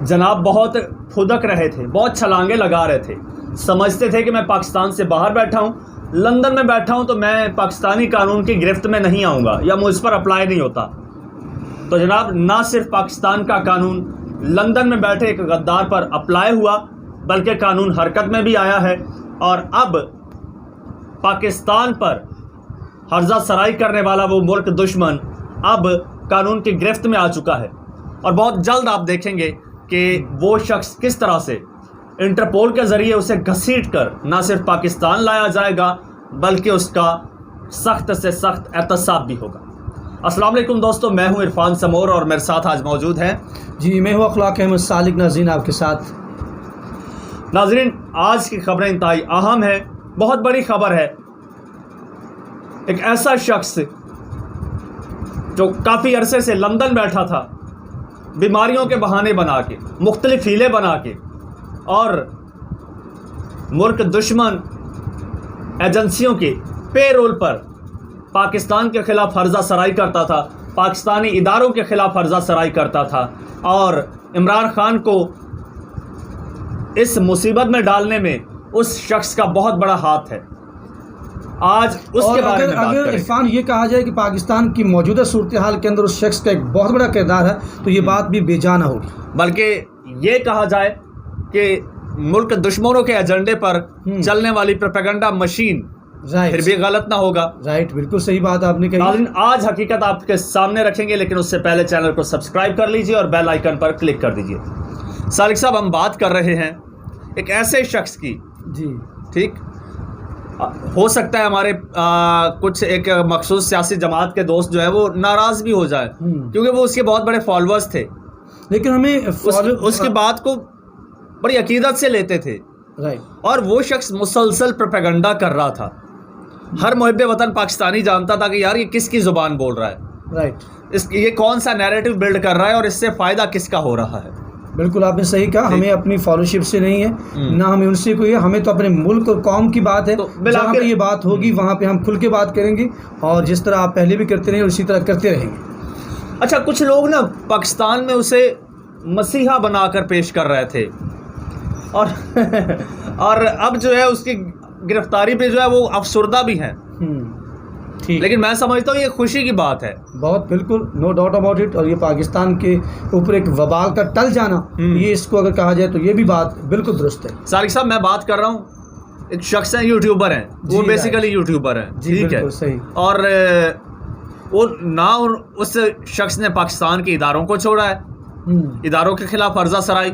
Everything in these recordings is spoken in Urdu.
جناب بہت پھدک رہے تھے، بہت چھلانگیں لگا رہے تھے، سمجھتے تھے کہ میں پاکستان سے باہر بیٹھا ہوں، لندن میں بیٹھا ہوں تو میں پاکستانی قانون کی گرفت میں نہیں آؤں گا یا مجھ پر اپلائی نہیں ہوتا۔ تو جناب نہ صرف پاکستان کا قانون لندن میں بیٹھے ایک غدار پر اپلائی ہوا بلکہ قانون حرکت میں بھی آیا ہے، اور اب پاکستان پر ہرزہ سرائی کرنے والا وہ ملک دشمن اب قانون کی گرفت میں آ چکا ہے، اور بہت جلد آپ دیکھیں گے کہ وہ شخص کس طرح سے انٹرپول کے ذریعے اسے گھسیٹ کر نہ صرف پاکستان لایا جائے گا بلکہ اس کا سخت سے سخت احتساب بھی ہوگا۔ السلام علیکم دوستو، میں ہوں عرفان سمور اور میرے ساتھ آج موجود ہیں جی میں ہوں اخلاق احمد سالک ناظرین آپ کے ساتھ۔ ناظرین آج کی خبریں انتہائی اہم ہیں، بہت بڑی خبر ہے۔ ایک ایسا شخص جو کافی عرصے سے لندن بیٹھا تھا، بیماریوں کے بہانے بنا کے، مختلف ہیلے بنا کے، اور ملک دشمن ایجنسیوں کے پے رول پر پاکستان کے خلاف ہرزہ سرائی کرتا تھا، پاکستانی اداروں کے خلاف ہرزہ سرائی کرتا تھا، اور عمران خان کو اس مصیبت میں ڈالنے میں اس شخص کا بہت بڑا ہاتھ ہے۔ آج اس کے بارے میں بات اگر کریں۔ عرفان یہ کہا جائے کہ پاکستان کی موجودہ صورتحال کے اندر اس شخص کا ایک بہت بڑا کردار ہے تو یہ بات بھی بے جا نہ ہوگی، بلکہ یہ کہا جائے کہ ملک دشمنوں کے ایجنڈے پر چلنے والی پروپیگنڈا مشین پھر بھی غلط نہ ہوگا۔ رائٹ، بالکل صحیح بات آپ نے کہی۔ ناظرین آج حقیقت آپ کے سامنے رکھیں گے، لیکن اس سے پہلے چینل کو سبسکرائب کر لیجئے اور بیل آئیکن پر کلک کر دیجئے۔ سالک صاحب ہم بات کر رہے ہیں ایک ایسے شخص کی، جی ٹھیک ہو سکتا ہے ہمارے کچھ ایک مخصوص سیاسی جماعت کے دوست جو ہے وہ ناراض بھی ہو جائے کیونکہ وہ اس کے بہت بڑے فالوورز تھے، لیکن ہمیں اس کی بات کو بڑی عقیدت سے لیتے تھے، اور وہ شخص مسلسل پروپیگنڈا کر رہا تھا۔ ہر محب وطن پاکستانی جانتا تھا کہ یار یہ کس کی زبان بول رہا ہے، رائٹ، یہ کون سا نیریٹو بلڈ کر رہا ہے اور اس سے فائدہ کس کا ہو رہا ہے۔ بالکل آپ نے صحیح کہا، ہمیں اپنی فالوشپ سے نہیں ہے، نہ ہمیں ان سے کوئی ہے، ہمیں تو اپنے ملک اور قوم کی بات ہے۔ جہاں پہ یہ بات ہوگی وہاں پہ ہم کھل کے بات کریں گے، اور جس طرح آپ پہلے بھی کرتے رہے اور اسی طرح کرتے رہیں گے۔ اچھا، کچھ لوگ نا پاکستان میں اسے مسیحا بنا کر پیش کر رہے تھے، اور اب جو ہے اس کی گرفتاری پہ جو ہے وہ افسردہ بھی ہیں، لیکن میں سمجھتا ہوں یہ خوشی کی بات ہے بہت، بالکل نو ڈاؤٹ اباؤٹ اٹ، اور یہ پاکستان کے اوپر ایک وبال کا ٹل جانا، یہ اس کو اگر کہا جائے تو یہ بھی بات بالکل درست ہے۔ سالک صاحب میں بات کر رہا ہوں ایک شخص ہیں، یوٹیوبر ہیں، وہ بیسیکلی یوٹیوبر ہیں، ٹھیک ہے، صحیح، اور وہ نہ اس شخص نے پاکستان کے اداروں کو چھوڑا ہے، اداروں کے خلاف ہرزہ سرائی،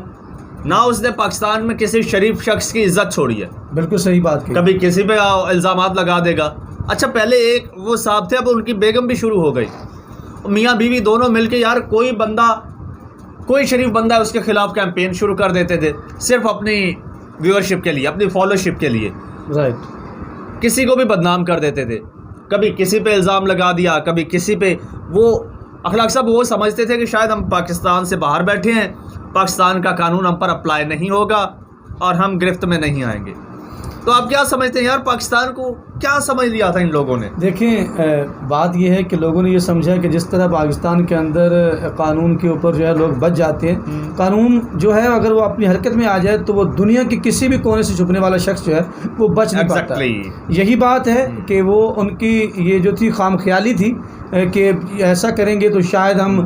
نہ اس نے پاکستان میں کسی شریف شخص کی عزت چھوڑی ہے، بالکل صحیح بات کی، کبھی کسی پہ الزامات لگا دے گا۔ اچھا پہلے ایک وہ صاحب تھے، اب ان کی بیگم بھی شروع ہو گئی، میاں بیوی دونوں مل کے یار کوئی شریف بندہ ہے اس کے خلاف کیمپین شروع کر دیتے تھے، صرف اپنی ویورشپ کے لیے، اپنی فالوشپ کے لیے، رائٹ، کسی کو بھی بدنام کر دیتے تھے، کبھی کسی پہ الزام لگا دیا، کبھی کسی پہ۔ وہ اخلاق صاحب وہ سمجھتے تھے کہ شاید ہم پاکستان سے باہر بیٹھے ہیں، پاکستان کا قانون ہم پر اپلائی نہیں ہوگا اور ہم گرفت میں نہیں آئیں گے۔ تو آپ کیا سمجھتے ہیں یار، پاکستان کو کیا سمجھ لیا تھا ان لوگوں نے؟ دیکھیں بات یہ ہے کہ لوگوں نے یہ سمجھا کہ جس طرح پاکستان کے اندر قانون کے اوپر جو ہے لوگ بچ جاتے ہیں، قانون جو ہے اگر وہ اپنی حرکت میں آ جائے تو وہ دنیا کے کسی بھی کونے سے چھپنے والا شخص جو ہے وہ بچ نہیں پاتا۔ یہی بات ہے کہ وہ ان کی یہ جو تھی خام خیالی تھی کہ ایسا کریں گے تو شاید ہم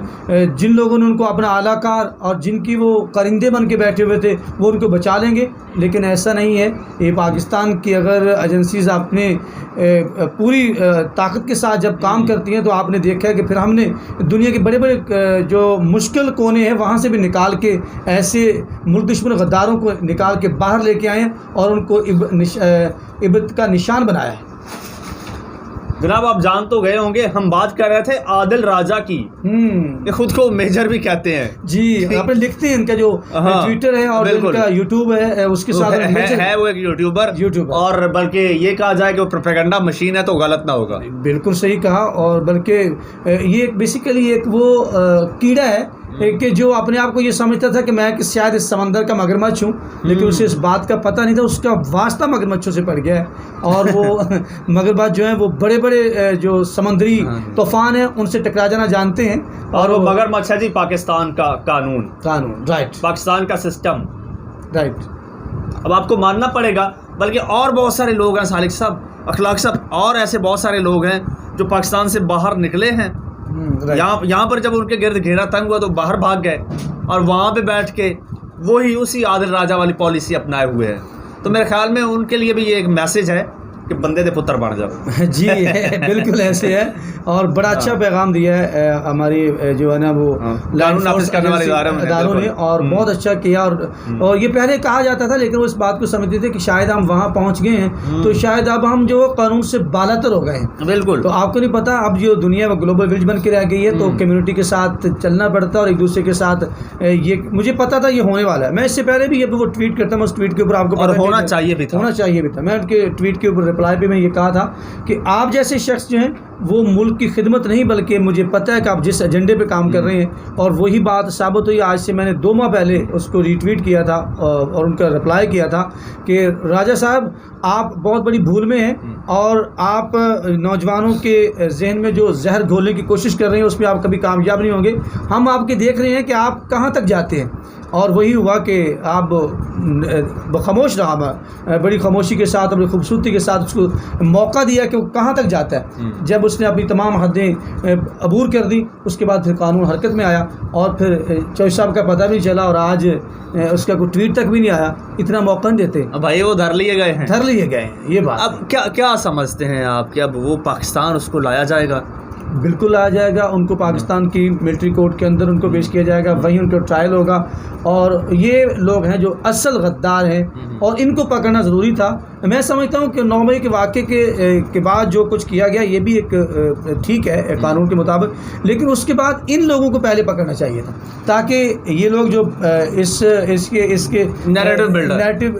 جن لوگوں نے ان کو اپنا اعلیٰ کار اور جن کی وہ کرندے بن کے بیٹھے ہوئے تھے وہ ان کو بچا لیں گے، لیکن ایسا نہیں ہے۔ یہ پاکستان کی اگر ایجنسیز اپنے پوری طاقت کے ساتھ جب کام کرتی ہیں تو آپ نے دیکھا ہے کہ پھر ہم نے دنیا کے بڑے بڑے جو مشکل کونے ہیں وہاں سے بھی نکال کے ایسے ملک دشمن غداروں کو نکال کے باہر لے کے آئے ہیں اور ان کو عبرت کا نشان بنایا ہے۔ جناب آپ جان تو گئے ہوں گے، ہم بات کر رہے تھے عادل راجہ کی، یہ خود کو میجر بھی کہتے ہیں، جی آپ لکھتے ہیں ان کا جو ٹویٹر ہے اور ان کا یوٹیوب ہے اس کے ساتھ ہے وہ ایک یوٹیوبر، اور بلکہ یہ کہا جائے کہ وہ پروپیگنڈا مشین ہے تو غلط نہ ہوگا۔ بالکل صحیح کہا، اور بلکہ یہ بیسیکلی ایک وہ کیڑا ہے کہ جو اپنے آپ کو یہ سمجھتا تھا کہ میں کہ شاید اس سمندر کا مگرمچھ ہوں، لیکن اسے اس بات کا پتہ نہیں تھا، اس کا واسطہ مگرمچھوں سے پڑ گیا ہے، اور وہ مگرمچھ جو ہیں وہ بڑے بڑے جو سمندری طوفان ہیں ان سے ٹکرا جانا جانتے ہیں، اور وہ مگرمچھ ہے جی پاکستان کا قانون، رائٹ، پاکستان کا سسٹم، رائٹ۔ اب آپ کو ماننا پڑے گا، بلکہ اور بہت سارے لوگ ہیں سالک صاحب، اخلاق صاحب، اور ایسے بہت سارے لوگ ہیں جو پاکستان سے باہر نکلے ہیں، یہاں پر جب ان کے گرد گھیرا تنگ ہوا تو باہر بھاگ گئے، اور وہاں پہ بیٹھ کے وہی اسی عادل راجہ والی پالیسی اپنائے ہوئے ہیں۔ تو میرے خیال میں ان کے لیے بھی یہ ایک میسج ہے کہ بندے دے پتر بن جاؤ۔ جی بالکل ایسے ہے، اور بڑا اچھا پیغام دیا ہے ہماری جو ہے نا وہ قانون نافذ کرنے والے اداروں نے، اور بہت اچھا کیا، اور یہ پہلے کہا جاتا تھا لیکن وہ اس بات کو سمجھتے تھے کہ شاید ہم وہاں پہنچ گئے ہیں تو شاید اب ہم جو قانون سے بالاتر ہو گئے ہیں۔ بالکل، تو آپ کو نہیں پتا اب جو دنیا وہ گلوبل ولیج بن کے رہ گئی ہے، تو کمیونٹی کے ساتھ چلنا پڑتا ہے اور ایک دوسرے کے ساتھ، یہ مجھے پتا تھا یہ ہونے والا ہے، میں اس سے پہلے بھی یہ وہ ٹویٹ کرتا ہوں، اس ٹویٹ کے اوپر آپ کو ہونا چاہیے بھی تھا، میں ان کے ٹویٹ کے اوپر رپلائی پہ میں یہ کہا تھا کہ آپ جیسے شخص جو ہیں وہ ملک کی خدمت نہیں، بلکہ مجھے پتہ ہے کہ آپ جس ایجنڈے پہ کام کر رہے ہیں، اور وہی بات ثابت ہوئی آج سے، میں نے 2 ماہ پہلے اس کو ری ٹویٹ کیا تھا اور ان کا رپلائی کیا تھا کہ راجہ صاحب آپ بہت بڑی بھول میں ہیں، اور آپ نوجوانوں کے ذہن میں جو زہر گھولنے کی کوشش کر رہے ہیں اس پہ آپ کبھی کامیاب نہیں ہوں گے، ہم آپ کے دیکھ رہے ہیں کہ آپ کہاں تک جاتے ہیں، اور وہی ہوا کہ آپ خاموش رہا، بڑی خاموشی کے ساتھ، بڑی خوبصورتی کے ساتھ اس کو موقع دیا کہ وہ کہاں تک جاتا ہے۔ جب اس نے اپنی تمام حدیں عبور کر دی، اس کے بعد پھر قانون حرکت میں آیا، اور پھر چوہدری صاحب کا پتہ بھی نہیں چلا، اور آج اس کا کوئی ٹویٹ تک بھی نہیں آیا، اتنا موقع نہیں دیتے بھائی، وہ دھر لیے گئے ہیں یہ بات۔ اب کیا سمجھتے ہیں آپ کہ اب وہ پاکستان اس کو لایا جائے گا؟ بالکل آ جائے گا، ان کو پاکستان کی ملٹری کورٹ کے اندر ان کو پیش کیا جائے گا، وہیں ان کا ٹرائل ہوگا، اور یہ لوگ ہیں جو اصل غدار ہیں، اور ان کو پکڑنا ضروری تھا۔ میں سمجھتا ہوں کہ 9 مئی کے واقعے کے بعد جو کچھ کیا گیا یہ بھی ایک ٹھیک ہے قانون کے مطابق، لیکن اس کے بعد ان لوگوں کو پہلے پکڑنا چاہیے تھا، تاکہ یہ لوگ جو اس کے نیریٹو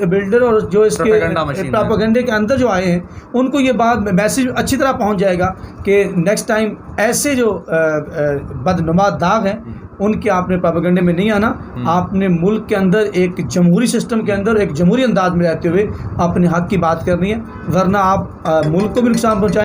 بلڈر اور جو اس کے پروپیگنڈے کے اندر جو آئے ہیں، ان کو یہ بات میسج اچھی طرح پہنچ جائے گا کہ نیکسٹ ٹائم ایسے جو بدنما داغ ہیں ان کے آپ نے پروپیگنڈے میں نہیں آنا، آپ نے ملک کے اندر ایک جمہوری سسٹم کے اندر ایک جمہوری انداز میں رہتے ہوئے اپنے حق کی بات کرنی ہے، ورنہ آپ ملک کو بھی نقصان پہنچائیں۔